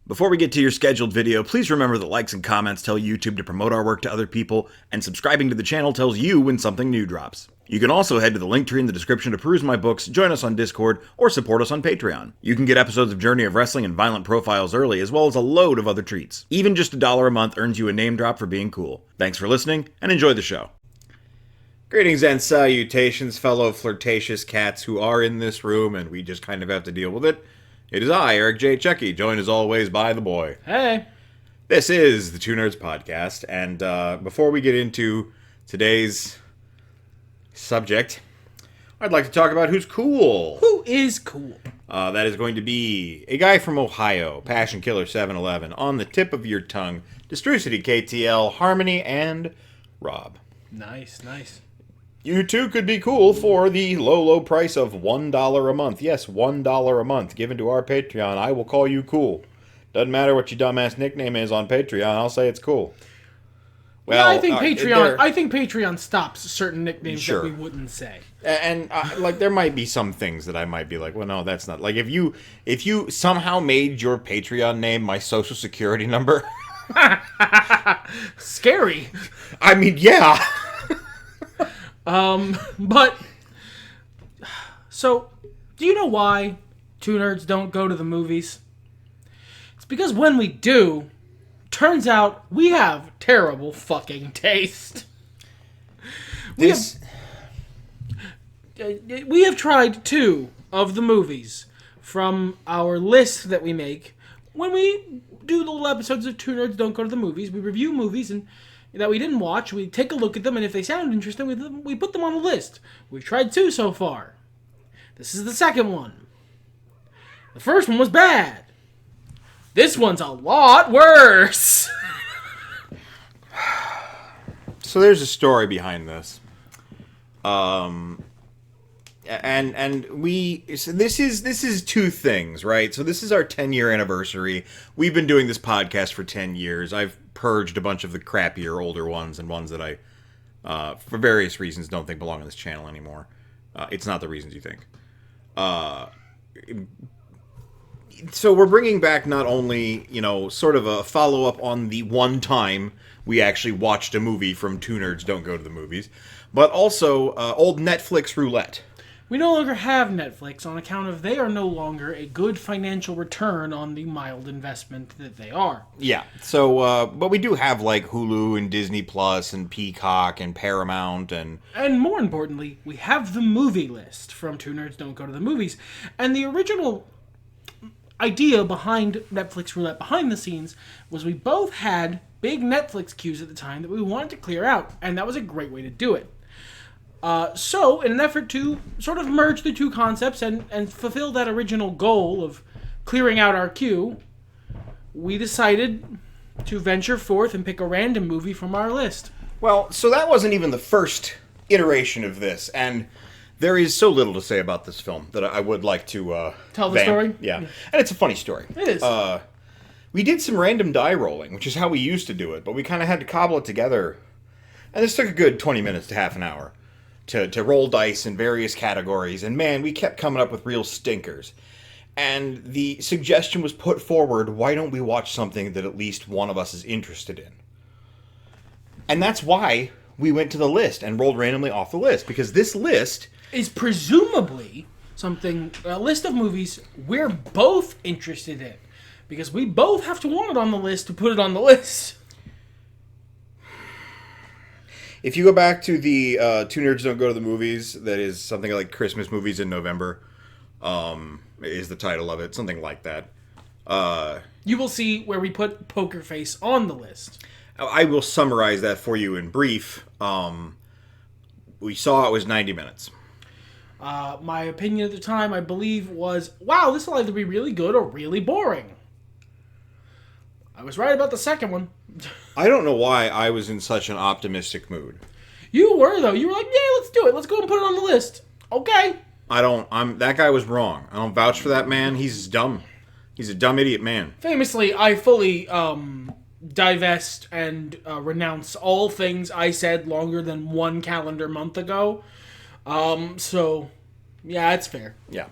Before we get to your scheduled video, please remember that likes and comments tell YouTube to promote our work to other people, and subscribing to the channel tells you when something new drops. You can also head to the link tree in the description to peruse my books, join us on Discord, or support us on Patreon. You can get episodes of Journey of Wrestling and Violent Profiles early, as well as a load of other treats. Even just $1 a month earns you a name drop for being cool. Thanks for listening, and enjoy the show. Greetings and salutations, fellow flirtatious cats who are in this room, and we just kind of have to deal with it. It is I, Eric J. Chucci, joined as always by the boy. Hey. This is the Two Nerds Podcast, and before we get into today's subject, I'd like to talk about who's cool. Who is cool? That is going to be a guy from Ohio, Passion Killer 711, on the tip of your tongue, Destrucity KTL, Harmony, and Rob. Nice. You too could be cool for the low price of $1 a month. Yes, $1 a month given to our Patreon. I will call you cool. Doesn't matter what your dumbass nickname is on Patreon. I'll say it's cool. Well, yeah, I think Patreon stops certain nicknames that we wouldn't say. And like there might be some things that I might be like, well, no, that's not. Like if you somehow made your Patreon name my social security number. Scary. I mean, yeah. But, so, do you know why two nerds don't go to the movies? It's because when we do, turns out we have terrible fucking taste. We have tried 2 of the movies from our list that we make. When we do the little episodes of Two Nerds Don't Go to the Movies, we review movies and that we didn't watch, we take a look at them, and if they sound interesting, we put them on the list. We've tried 2 so far. This is the second one. The first one was bad. This one's a lot worse. So there's a story behind this. This is 2 things, right? So this is our 10-year anniversary. We've been doing this podcast for 10 years. I've purged a bunch of the crappier older ones and ones that I, for various reasons, don't think belong on this channel anymore. It's not the reasons you think. So we're bringing back not only, sort of a follow-up on the one time we actually watched a movie from Two Nerds Don't Go to the Movies, but also old Netflix roulette. We no longer have Netflix on account of they are no longer a good financial return on the mild investment that they are. Yeah, so, but we do have, like, Hulu and Disney Plus and Peacock and Paramount and... And more importantly, we have the movie list from Two Nerds Don't Go to the Movies. And the original idea behind Netflix Roulette behind the scenes was we both had big Netflix queues at the time that we wanted to clear out, and that was a great way to do it. So, in an effort to sort of merge the 2 concepts and fulfill that original goal of clearing out our queue, we decided to venture forth and pick a random movie from our list. Well, so that wasn't even the first iteration of this, and there is so little to say about this film that I would like to... Tell the story? Yeah, and it's a funny story. It is. We did some random die rolling, which is how we used to do it, but we kind of had to cobble it together, and this took a good 20 minutes to half an hour. To roll dice in various categories, and man, we kept coming up with real stinkers. And the suggestion was put forward, why don't we watch something that at least one of us is interested in? And that's why we went to the list and rolled randomly off the list, because this list is presumably a list of movies we're both interested in. Because we both have to want it on the list to put it on the list. If you go back to the Two Nerds Don't Go to the Movies, that is something like Christmas Movies in November, is the title of it, something like that. You will see where we put Poker Face on the list. I will summarize that for you in brief. We saw it was 90 minutes. My opinion at the time, I believe, was, wow, this will either be really good or really boring. I was right about the second one. I don't know why I was in such an optimistic mood. You were, though. You were like, yeah, let's do it. Let's go and put it on the list. Okay. That guy was wrong. I don't vouch for that man. He's dumb. He's a dumb idiot man. Famously, I fully divest and renounce all things I said longer than 1 calendar month ago. So, yeah, it's fair. Yeah.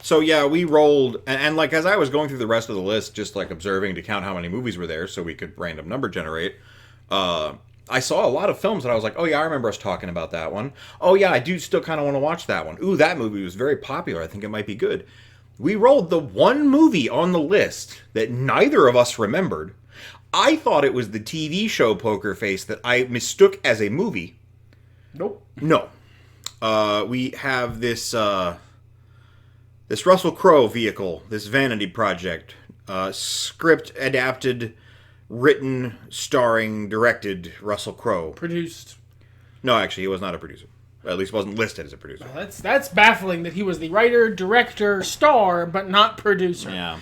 So yeah, we rolled, and like as I was going through the rest of the list, just like observing to count how many movies were there, so we could random number generate. I saw a lot of films that I was like, oh yeah, I remember us talking about that one. Oh yeah, I do still kind of want to watch that one. Ooh, that movie was very popular. I think it might be good. We rolled the one movie on the list that neither of us remembered. I thought it was the TV show Poker Face that I mistook as a movie. Nope. No. We have this this Russell Crowe vehicle, this vanity project, script adapted, written, starring, directed Russell Crowe. Produced. No, actually, he was not a producer. At least wasn't listed as a producer. That's baffling that he was the writer, director, star, but not producer. Yeah.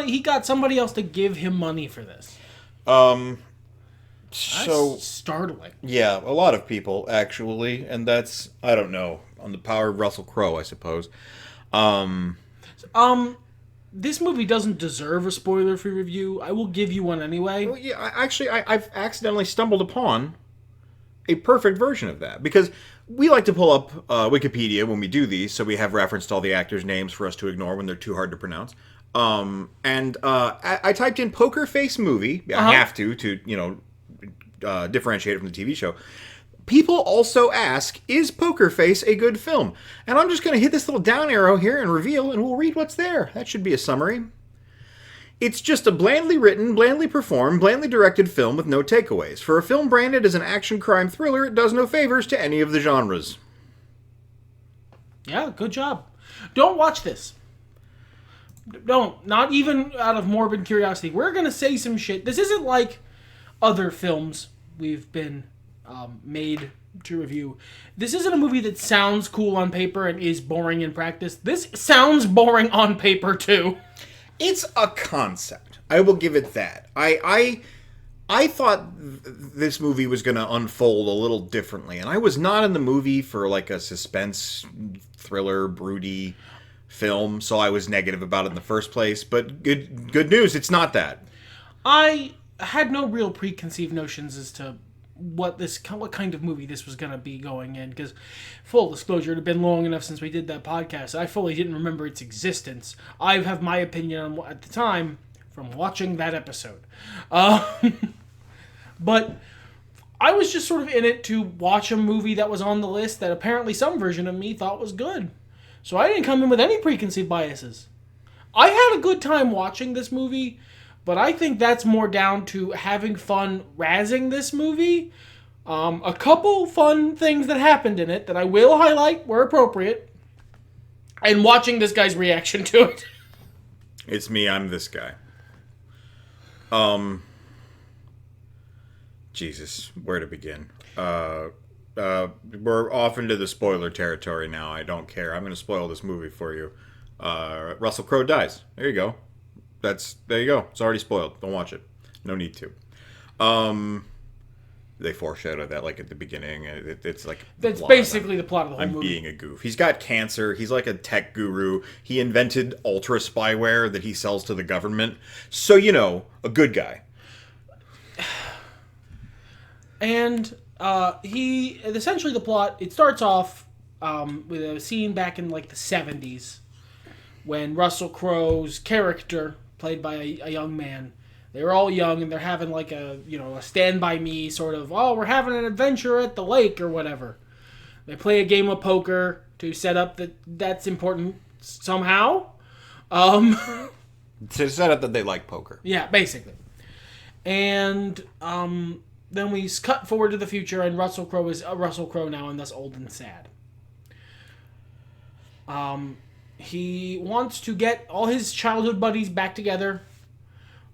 He got somebody else to give him money for this. So That's startling. yeah, a lot of people actually, and that's I don't know on the power of Russell Crowe, I suppose. This movie doesn't deserve a spoiler-free review. I will give you one anyway. Well, yeah, I've accidentally stumbled upon a perfect version of that because we like to pull up Wikipedia when we do these, so we have reference to all the actors' names for us to ignore when they're too hard to pronounce. I typed in "Poker Face movie." I have to differentiate it from the TV show. People also ask, is Poker Face a good film? And I'm just going to hit this little down arrow here and reveal, and we'll read what's there. That should be a summary. It's just a blandly written, blandly performed, blandly directed film with no takeaways. For a film branded as an action crime thriller, it does no favors to any of the genres. Yeah, good job. Don't watch this. Don't. Not even out of morbid curiosity. We're going to say some shit. This isn't like other films we've been made to review. This isn't a movie that sounds cool on paper and is boring in practice. This sounds boring on paper too. It's a concept. I will give it that. I thought this movie was going to unfold a little differently, and I was not in the movie for like a suspense, thriller, broody film, so I was negative about it in the first place. But good news, it's not that. I had no real preconceived notions as to what kind of movie this was going to be going in, because full disclosure, it had been long enough since we did that podcast. I fully didn't remember its existence. I have my opinion on at the time from watching that episode. But I was just sort of in it to watch a movie that was on the list that apparently some version of me thought was good. So I didn't come in with any preconceived biases. I had a good time watching this movie, but I think that's more down to having fun razzing this movie. A couple fun things that happened in it that I will highlight were appropriate, and watching this guy's reaction to it. It's me, I'm this guy. Jesus, where to begin? We're off into the spoiler territory now. I don't care. I'm going to spoil this movie for you. Russell Crowe dies. There you go. There you go. It's already spoiled. Don't watch it. No need to. They foreshadowed that like at the beginning. It's like that's basically the plot of the whole I'm movie. being a goof. He's got cancer. He's like a tech guru. He invented ultra spyware that he sells to the government. So a good guy. And he essentially the plot. It starts off with a scene back in like the 70s when Russell Crowe's character, played by a young man, they were all young and they're having like a Stand By Me sort of, we're having an adventure at the lake or whatever. They play a game of poker to set up that's important somehow. To set up that they like poker. Yeah, basically. And then we cut forward to the future, and Russell Crowe is Russell Crowe now, and thus old and sad. He wants to get all his childhood buddies back together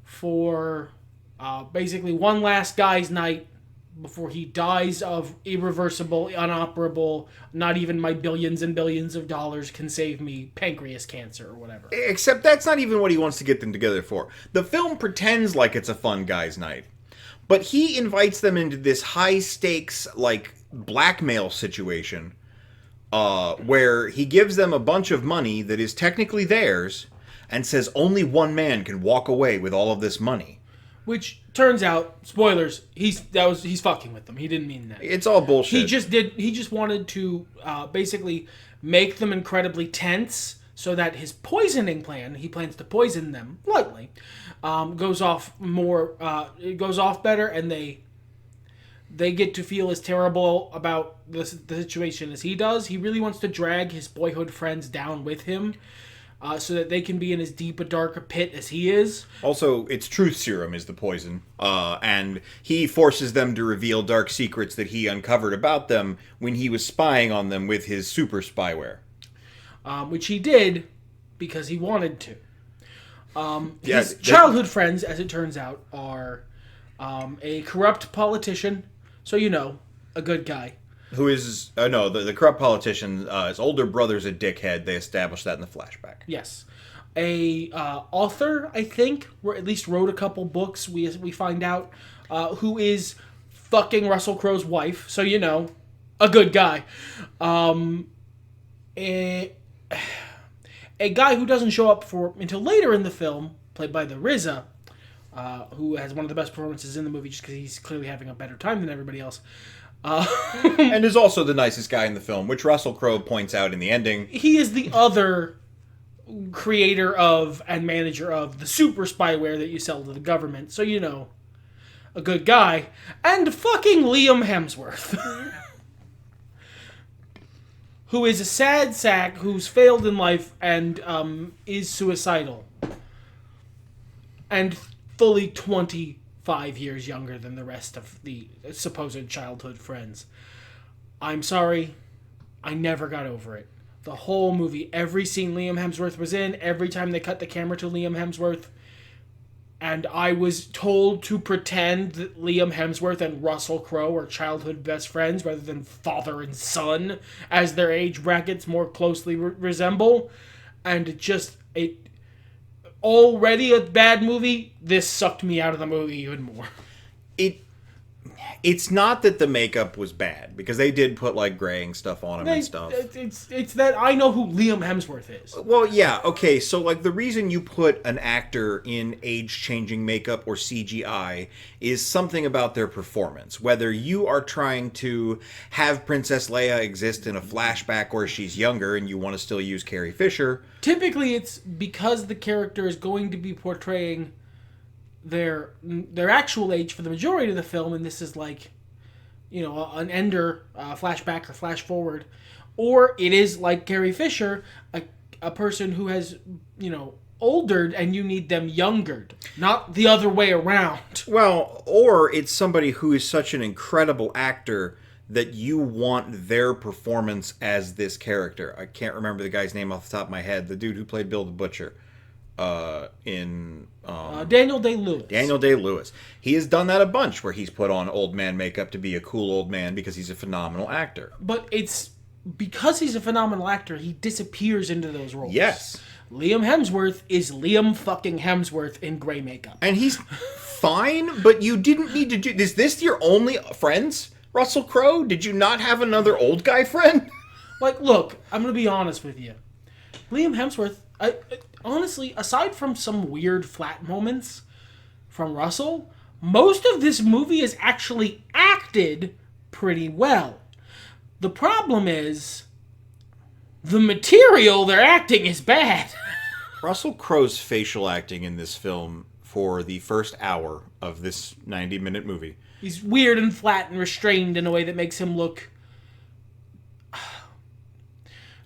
for basically one last guy's night before he dies of irreversible, inoperable, not even my billions and billions of dollars can save me pancreas cancer or whatever. Except that's not even what he wants to get them together for. The film pretends like it's a fun guy's night, but he invites them into this high-stakes, like, blackmail situation where he gives them a bunch of money that is technically theirs and says only one man can walk away with all of this money. Which turns out, spoilers, he's fucking with them. He didn't mean that. It's all bullshit. He just wanted to basically make them incredibly tense so that his poisoning plan, he plans to poison them lightly, goes off better, and they get to feel as terrible about the situation as he does. He really wants to drag his boyhood friends down with him, so that they can be in as deep a dark a pit as he is. Also, it's truth serum is the poison, and he forces them to reveal dark secrets that he uncovered about them when he was spying on them with his super spyware. Which he did because he wanted to. His childhood friends, as it turns out, are a corrupt politician, so a good guy. Who is, the corrupt politician, his older brother's a dickhead. They established that in the flashback. Yes. A author, I think, or at least wrote a couple books, we find out, who is fucking Russell Crowe's wife, so a good guy. A guy who doesn't show up until later in the film, played by the RZA, who has one of the best performances in the movie just because he's clearly having a better time than everybody else. And is also the nicest guy in the film, which Russell Crowe points out in the ending. He is the other creator of and manager of the super spyware that you sell to the government. So, a good guy. And fucking Liam Hemsworth. Who is a sad sack who's failed in life and is suicidal. And fully 25 years younger than the rest of the supposed childhood friends. I'm sorry, I never got over it. The whole movie, every scene Liam Hemsworth was in, every time they cut the camera to Liam Hemsworth, and I was told to pretend that Liam Hemsworth and Russell Crowe are childhood best friends rather than father and son, as their age brackets more closely resemble. And it already a bad movie, this sucked me out of the movie even more. It's not that the makeup was bad, because they did put, graying stuff on him and stuff. It's that I know who Liam Hemsworth is. Well, yeah, okay, so, the reason you put an actor in age-changing makeup or CGI is something about their performance. Whether you are trying to have Princess Leia exist in a flashback or she's younger and you want to still use Carrie Fisher. Typically, it's because the character is going to be portraying their actual age for the majority of the film, and this is an Ender flashback or flash forward, or it is like Carrie Fisher, a person who has oldered and you need them youngered, not the other way around. Well, or it's somebody who is such an incredible actor that you want their performance as this character. I can't remember the guy's name off the top of my head. The dude who played Bill the Butcher. Daniel Day-Lewis. Daniel Day-Lewis. He has done that a bunch, where he's put on old man makeup to be a cool old man because he's a phenomenal actor. But it's because he's a phenomenal actor, he disappears into those roles. Yes. Liam Hemsworth is Liam fucking Hemsworth in gray makeup. And he's fine, but you didn't need to do... Is this your only friends, Russell Crowe? Did you not have another old guy friend? Look, I'm going to be honest with you. Liam Hemsworth... honestly, aside from some weird flat moments from Russell, most of this movie is actually acted pretty well. The problem is, the material they're acting is bad. Russell Crowe's facial acting in this film for the first hour of this 90-minute movie. He's weird and flat and restrained in a way that makes him look...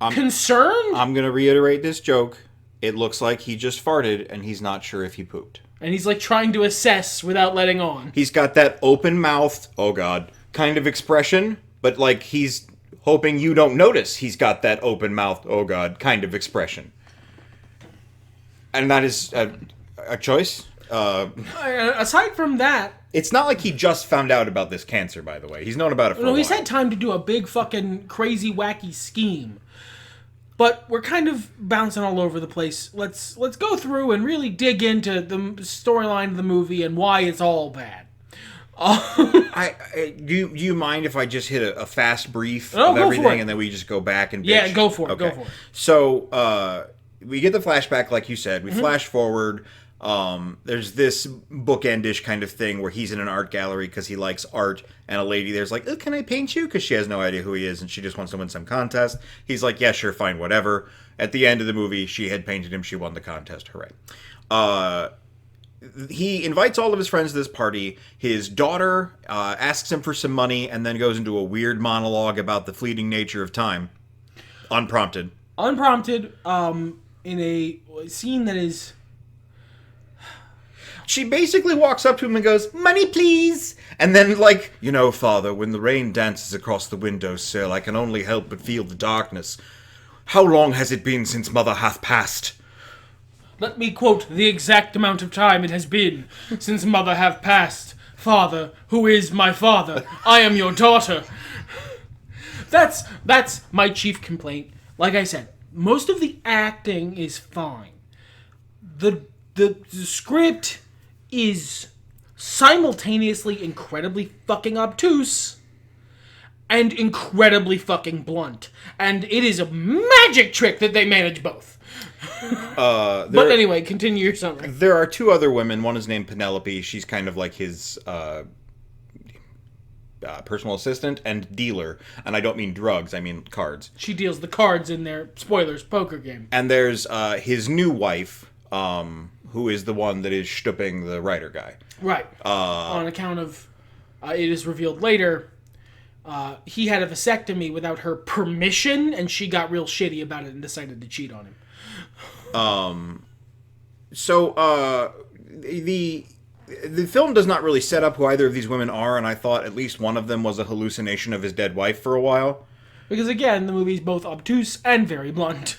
concerned? I'm going to reiterate this joke. It looks like he just farted and he's not sure if he pooped. And he's trying to assess without letting on. He's got that open-mouthed, oh god, kind of expression, but he's hoping you don't notice he's got that open-mouthed, oh god, kind of expression. And that is a choice. Aside from that... It's not like he just found out about this cancer, by the way. He's known about it for a while. He's had time to do a big fucking crazy wacky scheme. But we're kind of bouncing all over the place. Let's go through and really dig into the storyline of the movie and why it's all bad. Do you mind if I just hit a fast brief of everything and then we just go back and bitch? Yeah, go for it. Okay. Go for it. So we get the flashback, like you said. We flash forward. There's this bookendish kind of thing where he's in an art gallery because he likes art, and a lady there's like, oh, can I paint you? Because she has no idea who he is, and she just wants to win some contest. He's like, yeah, sure, fine, whatever. At the end of the movie, she had painted him. She won the contest. Hooray. He invites all of his friends to this party. His daughter asks him for some money and then goes into a weird monologue about the fleeting nature of time. Unprompted. In a scene that is... She basically walks up to him and goes, money please! And then like, you know, father, when the rain dances across the windowsill, I can only help but feel the darkness. How long has it been since mother hath passed? Let me quote the exact amount of time it has been since mother have passed. Father, who is my father? I am your daughter. That's my chief complaint. Like I said, most of the acting is fine. The script is simultaneously incredibly fucking obtuse and incredibly fucking blunt. And it is a magic trick that they manage both. But anyway, continue your summary. There are two other women. One is named Penelope. She's kind of like his personal assistant and dealer. And I don't mean drugs, I mean cards. She deals the cards in their, spoilers, poker game. And there's his new wife, who is the one that is stooping the writer guy. Right. On account of, it is revealed later, he had a vasectomy without her permission, and she got real shitty about it and decided to cheat on him. The film does not really set up who either of these women are, and I thought at least one of them was a hallucination of his dead wife for a while. Because again, the movie's both obtuse and very blunt.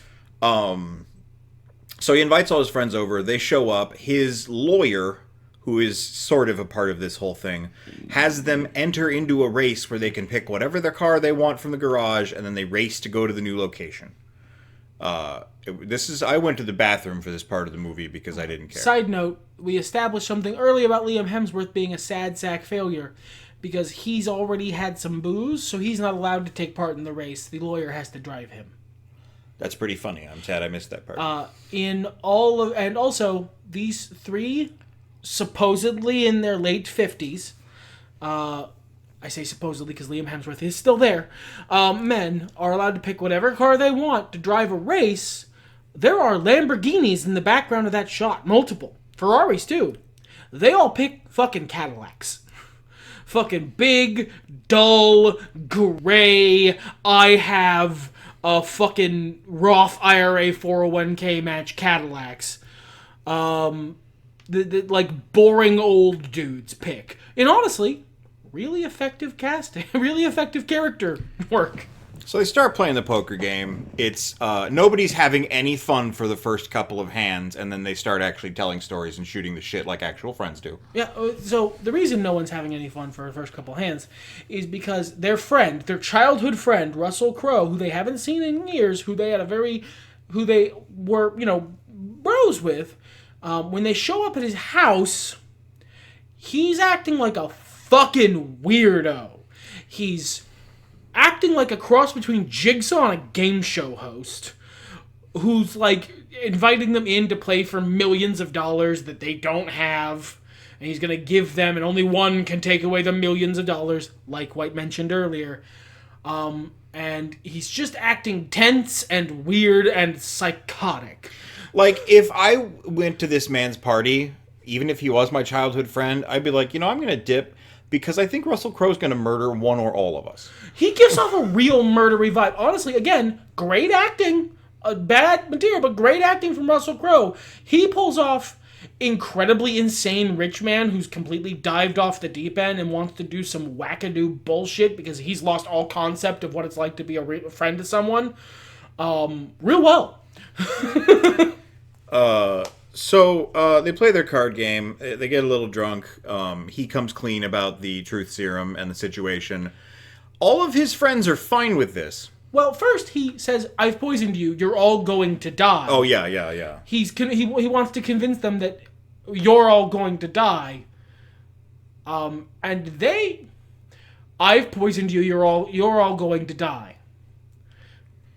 So he invites all his friends over. They show up. His lawyer, who is sort of a part of this whole thing, has them enter into a race where they can pick whatever their car they want from the garage, and then they race to go to the new location. I went to the bathroom for this part of the movie because I didn't care. Side note, we established something early about Liam Hemsworth being a sad sack failure because he's already had some booze, so he's not allowed to take part in the race. The lawyer has to drive him. That's pretty funny. I'm sad I missed that part. And also, these three, supposedly in their late 50s, I say supposedly because Liam Hemsworth is still there, men are allowed to pick whatever car they want to drive a race. There are Lamborghinis in the background of that shot. Multiple. Ferraris, too. They all pick fucking Cadillacs. Fucking big, dull, gray, I have a fucking Roth IRA 401k match Cadillacs. Like boring old dudes pick. And honestly, really effective casting, really effective character work. So they start playing the poker game. It's nobody's having any fun for the first couple of hands, and then they start actually telling stories and shooting the shit like actual friends do. Yeah, so the reason no one's having any fun for the first couple of hands is because their childhood friend, Russel Crowe, who they haven't seen in years, who they were, bros with, when they show up at his house, he's acting like a fucking weirdo. He's acting like a cross between Jigsaw and a game show host who's like inviting them in to play for millions of dollars that they don't have, and he's gonna give them, and only one can take away the millions of dollars, like White mentioned earlier. And he's just acting tense and weird and psychotic. Like, if I went to this man's party, even if he was my childhood friend, I'd be like, I'm gonna dip, because I think Russell Crowe's going to murder one or all of us. He gives off a real murdery vibe. Honestly, again, great acting. Bad material, but great acting from Russell Crowe. He pulls off incredibly insane rich man who's completely dived off the deep end and wants to do some wackadoo bullshit because he's lost all concept of what it's like to be a friend to someone. Real well. So they play their card game. They get a little drunk. He comes clean about the truth serum and the situation. All of his friends are fine with this. Well, first he says, "I've poisoned you. You're all going to die." Oh yeah. He wants to convince them that you're all going to die. And I've poisoned you. You're all going to die.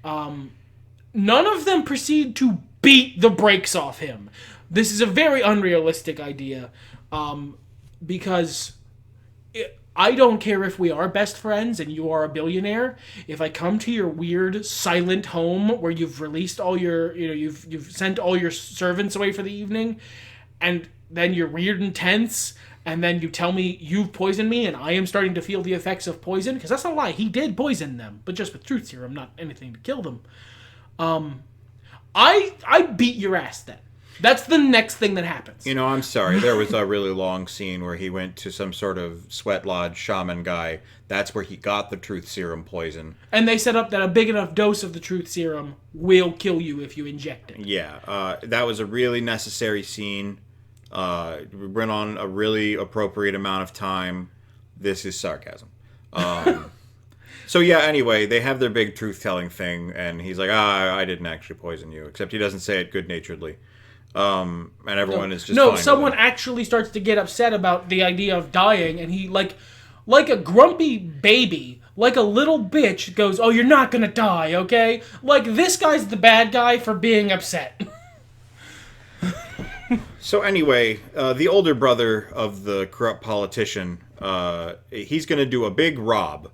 None of them proceed to beat the brakes off him. This is a very unrealistic idea, because I don't care if we are best friends and you are a billionaire. If I come to your weird silent home where you've released all your, you've sent all your servants away for the evening, and then you're weird and tense, and then you tell me you've poisoned me and I am starting to feel the effects of poison, because that's not a lie, he did poison them, but just with truth serum, not anything to kill them. I beat your ass then. That's the next thing that happens. I'm sorry. There was a really long scene where he went to some sort of sweat lodge shaman guy. That's where he got the truth serum poison. And they set up that a big enough dose of the truth serum will kill you if you inject it. Yeah, that was a really necessary scene. We went on a really appropriate amount of time. This is sarcasm. So yeah, anyway, they have their big truth-telling thing, and he's like, I didn't actually poison you, except he doesn't say it good-naturedly. And everyone is just fine with someone it. actually starts to get upset about the idea of dying, and he, like a grumpy baby, like a little bitch, goes, oh, you're not gonna die, okay? Like, this guy's the bad guy for being upset. So anyway, the older brother of the corrupt politician, he's going to do a big rob.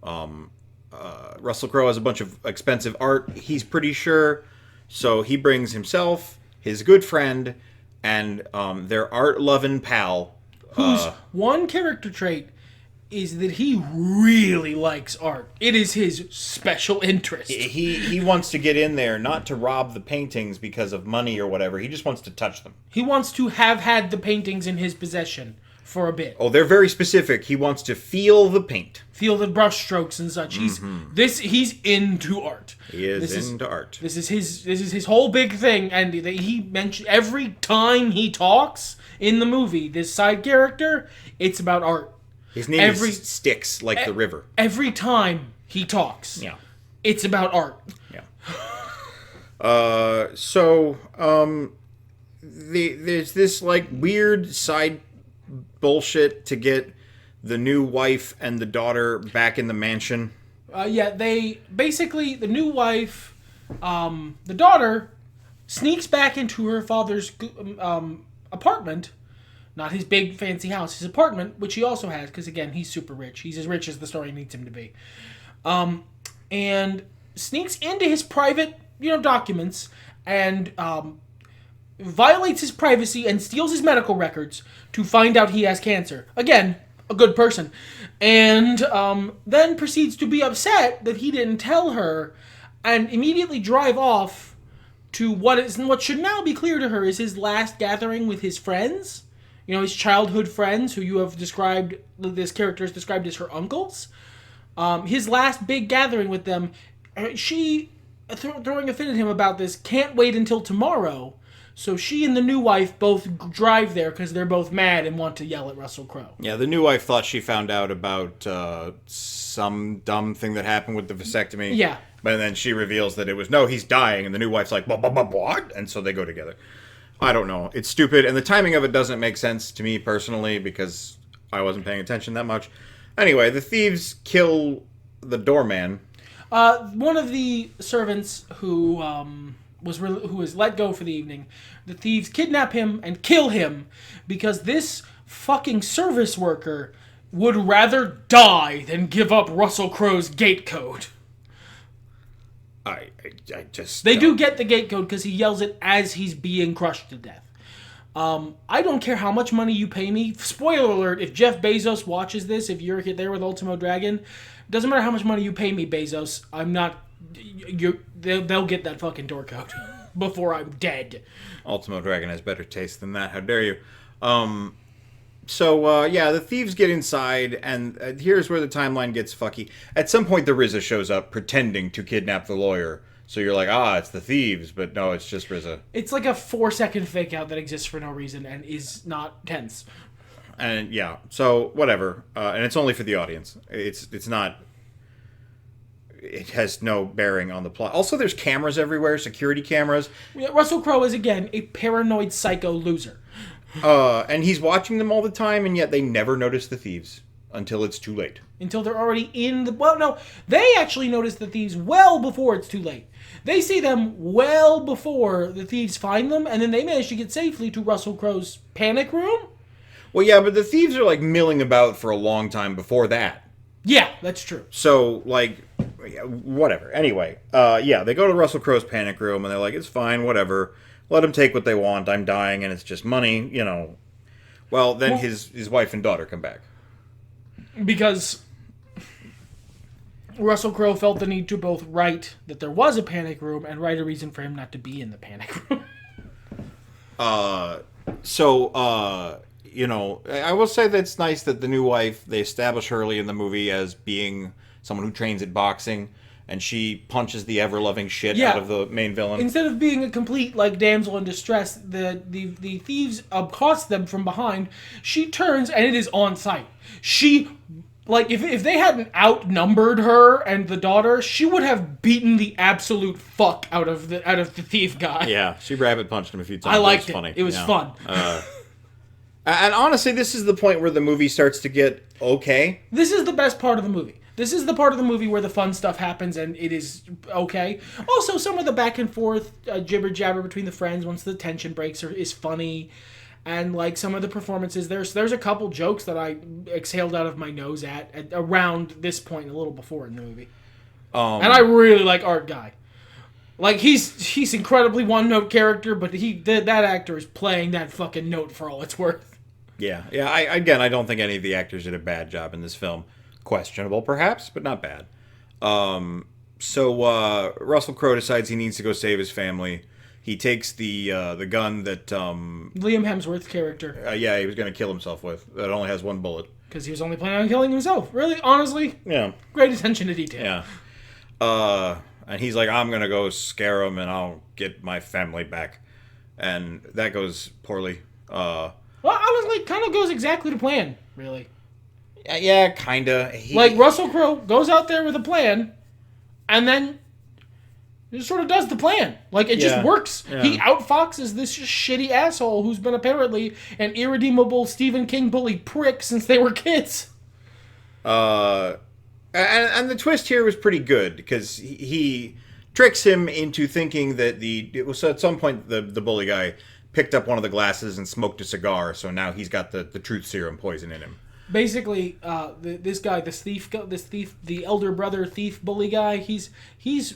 Russel Crowe has a bunch of expensive art, he's pretty sure. So he brings himself, his good friend, and their art-loving pal. Whose one character trait is that he really likes art. It is his special interest. He wants to get in there, not to rob the paintings because of money or whatever. He just wants to touch them. He wants to have had the paintings in his possession for a bit. Oh, they're very specific. He wants to feel the paint. Feel the brush strokes and such. He's into art. He is into art. This is his whole big thing, and he mentioned every time he talks in the movie, this side character, it's about art. His name is Styx, like the river. Every time he talks, it's about art. Yeah. There's this like weird side bullshit to get the new wife and the daughter back in the mansion. They basically, the new wife, the daughter, sneaks back into her father's apartment. Not his big fancy house, his apartment, which he also has, because again, he's super rich. He's as rich as the story needs him to be. And sneaks into his private, documents, and violates his privacy and steals his medical records to find out he has cancer. Again, a good person. And then proceeds to be upset that he didn't tell her, and immediately drive off to what should now be clear to her is his last gathering with his friends. His childhood friends, who you have described, this character is described as her uncles. His last big gathering with them, she, throwing a fit at him about this, can't wait until tomorrow. So she and the new wife both drive there because they're both mad and want to yell at Russel Crowe. Yeah, the new wife thought she found out about some dumb thing that happened with the vasectomy. Yeah. But then she reveals that it was, no, he's dying, and the new wife's like, what? And so they go together. I don't know. It's stupid, and the timing of it doesn't make sense to me personally because I wasn't paying attention that much. Anyway, the thieves kill the doorman. One of the servants who was let go for the evening, the thieves kidnap him and kill him because this fucking service worker would rather die than give up Russel Crowe's gate code. They do get the gate code because he yells it as he's being crushed to death. I don't care how much money you pay me. Spoiler alert, if Jeff Bezos watches this, if you're there with Ultimo Dragon, doesn't matter how much money you pay me, Bezos, I'm not... They'll get that fucking door code before I'm dead. Ultimo Dragon has better taste than that. How dare you? The thieves get inside, and here's where the timeline gets fucky. At some point, the RZA shows up pretending to kidnap the lawyer. So you're like, it's the thieves, but no, it's just RZA. It's like a 4-second fake out that exists for no reason and is not tense. And yeah, so whatever. And it's only for the audience. It's not... It has no bearing on the plot. Also, there's cameras everywhere, security cameras. Yeah, Russel Crowe is, again, a paranoid psycho loser. And he's watching them all the time, and yet they never notice the thieves. until it's too late. Until they're already in the... Well, no. They actually notice the thieves well before it's too late. They see them well before the thieves find them, and then they manage to get safely to Russell Crowe's panic room. Well, yeah, but the thieves are, like, milling about for a long time before that. Yeah, that's true. So, like, whatever. Anyway, yeah, they go to Russell Crowe's panic room, and they're like, it's fine, whatever. Let them take what they want. I'm dying, and it's just money, you know. Well, then his wife and daughter come back. Because Russell Crowe felt the need to both write that there was a panic room and write a reason for him not to be in the panic room. You know, I will say that it's nice that the new wife, they establish her early in the movie as being someone who trains at boxing, and she punches the ever-loving shit out of the main villain. Instead of being a complete, like, damsel in distress, the thieves accost them from behind. She turns, and it is on sight. She, like, if they hadn't outnumbered her and the daughter, she would have beaten the absolute fuck out of the thief guy. Yeah, she rabbit punched him a few times. I liked it. Was funny. It was fun. And honestly, this is the point where the movie starts to get okay. This is the best part of the movie. This is the part of the movie where the fun stuff happens and it is okay. Also, some of the back and forth jibber-jabber between the friends once the tension breaks is funny. And, like, some of the performances, there's a couple jokes that I exhaled out of my nose at around this point, a little before in the movie. And I really like Art Guy. Like, he's incredibly one-note character, but that actor is playing that fucking note for all it's worth. Yeah. I don't think any of the actors did a bad job in this film. Questionable, perhaps, but not bad. So Russell Crowe decides he needs to go save his family. He takes the gun that Liam Hemsworth's character. He was going to kill himself with. That only has one bullet. Because he was only planning on killing himself. Really, honestly. Yeah. Great attention to detail. Yeah. And he's like, I'm going to go scare him and I'll get my family back. And that goes poorly. Well, honestly, kind of goes exactly to plan, really. Yeah, kind of. Like, Russell Crowe goes out there with a plan, and then just sort of does the plan. Like, it just works. Yeah. He outfoxes this shitty asshole who's been apparently an irredeemable Stephen King bully prick since they were kids. And the twist here was pretty good, because he tricks him into thinking that at some point the bully guy picked up one of the glasses and smoked a cigar, so now he's got the truth serum poison in him. Basically, this thief, the elder brother thief bully guy, he's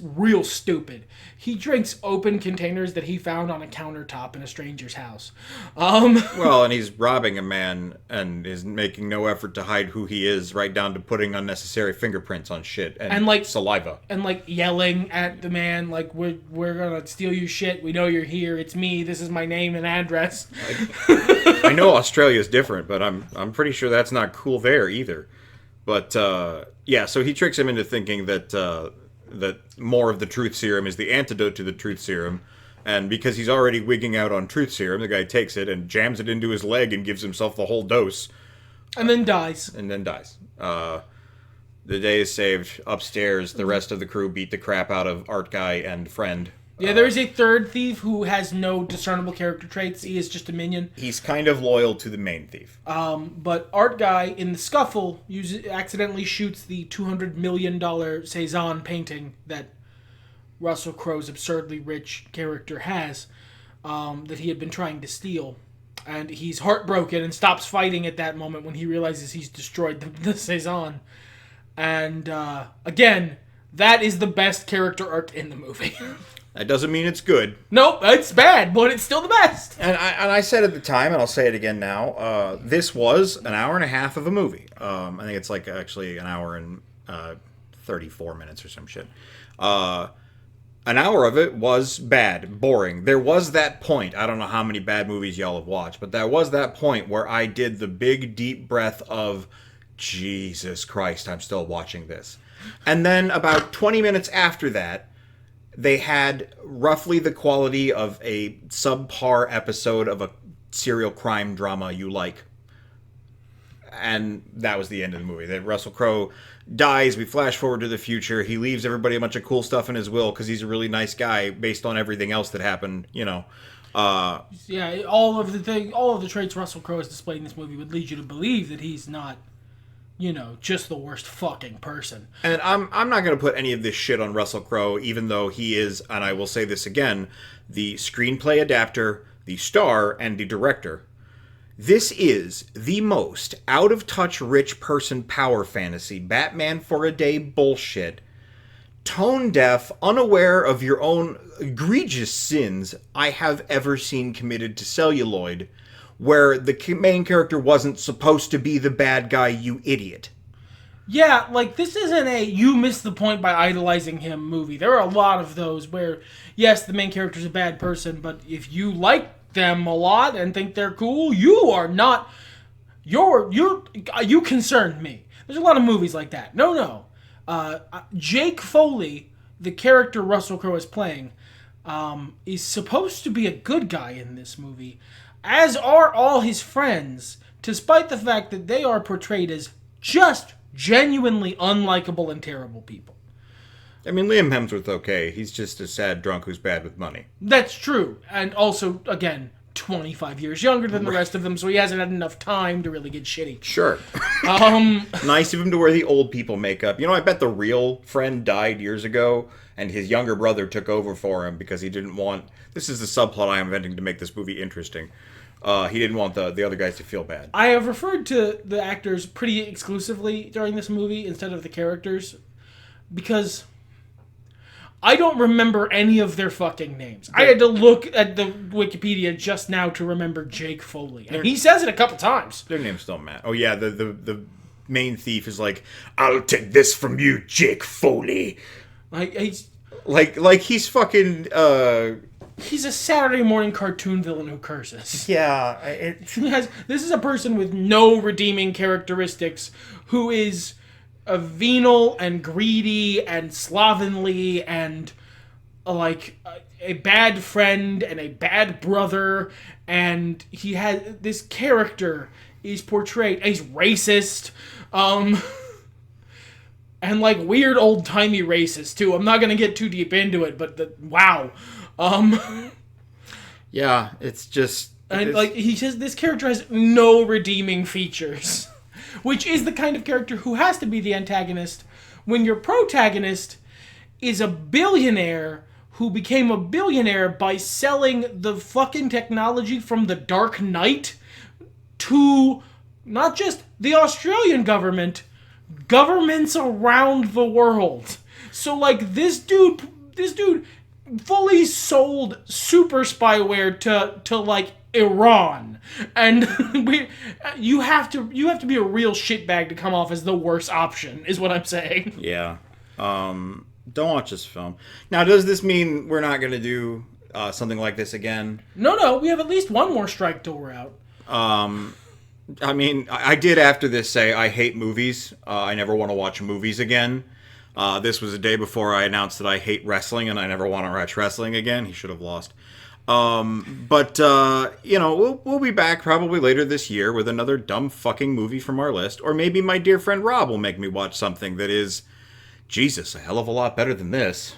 real stupid. He drinks open containers that he found on a countertop in a stranger's house. Well, and he's robbing a man and is making no effort to hide who he is, right down to putting unnecessary fingerprints on shit and like saliva. And like yelling at the man, like, we're gonna steal your shit. We know you're here. It's me. This is my name and address. I know Australia's different, but I'm pretty sure that's not cool there either. But so he tricks him into thinking that more of the truth serum is the antidote to the truth serum, and because he's already wigging out on truth serum, the guy takes it and jams it into his leg and gives himself the whole dose, and then dies. The day is saved. Upstairs, the rest of the crew beat the crap out of Art Guy and friend. Yeah, there is a third thief who has no discernible character traits. He is just a minion. He's kind of loyal to the main thief. But Art Guy, in the scuffle, accidentally shoots the $200 million Cezanne painting that Russell Crowe's absurdly rich character has, that he had been trying to steal. And he's heartbroken and stops fighting at that moment when he realizes he's destroyed the Cezanne. And, again, that is the best character arc in the movie. That doesn't mean it's good. Nope, it's bad, but it's still the best. And I said at the time, and I'll say it again now, this was an hour and a half of a movie. I think it's like actually an hour and 34 minutes or some shit. An hour of it was bad, boring. There was that point, I don't know how many bad movies y'all have watched, but there was that point where I did the big deep breath of, Jesus Christ, I'm still watching this. And then about 20 minutes after that, they had roughly the quality of a subpar episode of a serial crime drama you like. And that was the end of the movie. That Russell Crowe dies, we flash forward to the future, he leaves everybody a bunch of cool stuff in his will because he's a really nice guy based on everything else that happened, you know. All of the traits Russell Crowe has displayed in this movie would lead you to believe that he's not just the worst fucking person. And I'm not going to put any of this shit on Russell Crowe, even though he is, and I will say this again, the screenplay adapter, the star, and the director. This is the most out-of-touch rich person power fantasy, Batman for a day bullshit, tone-deaf, unaware of your own egregious sins I have ever seen committed to celluloid, where the main character wasn't supposed to be the bad guy, you idiot. Yeah, like, this isn't a you missed the point by idolizing him movie. There are a lot of those where, yes, the main character's a bad person, but if you like them a lot and think they're cool, you are not... You concern me. There's a lot of movies like that. No. Jake Foley, the character Russell Crowe is playing, is supposed to be a good guy in this movie, as are all his friends, despite the fact that they are portrayed as just genuinely unlikable and terrible people. I mean, Liam Hemsworth's okay. He's just a sad drunk who's bad with money. That's true. And also, again, 25 years younger than the rest of them, so he hasn't had enough time to really get shitty. Sure. Nice of him to wear the old people makeup. I bet the real friend died years ago, and his younger brother took over for him because he didn't want... This is the subplot I am inventing to make this movie interesting. He didn't want the other guys to feel bad. I have referred to the actors pretty exclusively during this movie instead of the characters, because I don't remember any of their fucking names. I had to look at the Wikipedia just now to remember Jake Foley. And he says it a couple times. Their names don't matter. Oh, yeah, the main thief is like, I'll take this from you, Jake Foley. Like he's fucking... He's a Saturday morning cartoon villain who curses. Yeah. This is a person with no redeeming characteristics who is venal and greedy and slovenly and like a bad friend and a bad brother, and this character is portrayed, he's racist, and like weird old-timey racist too. I'm not gonna get too deep into it, but wow. Yeah, it's just... And like he says, this character has no redeeming features, which is the kind of character who has to be the antagonist when your protagonist is a billionaire who became a billionaire by selling the fucking technology from the Dark Knight to not just the Australian government, governments around the world. So like this dude fully sold super spyware to like Iran, and you have to be a real shitbag to come off as the worst option, is what I'm saying. Yeah. Don't watch this film. Now, does this mean we're not going to do something like this again? No, we have at least one more strike till we're out. I mean, I did after this say I hate movies. I never want to watch movies again. This was a day before I announced that I hate wrestling and I never want to watch wrestling again. He should have lost. But we'll be back probably later this year with another dumb fucking movie from our list. Or maybe my dear friend Rob will make me watch something that is, Jesus, a hell of a lot better than this.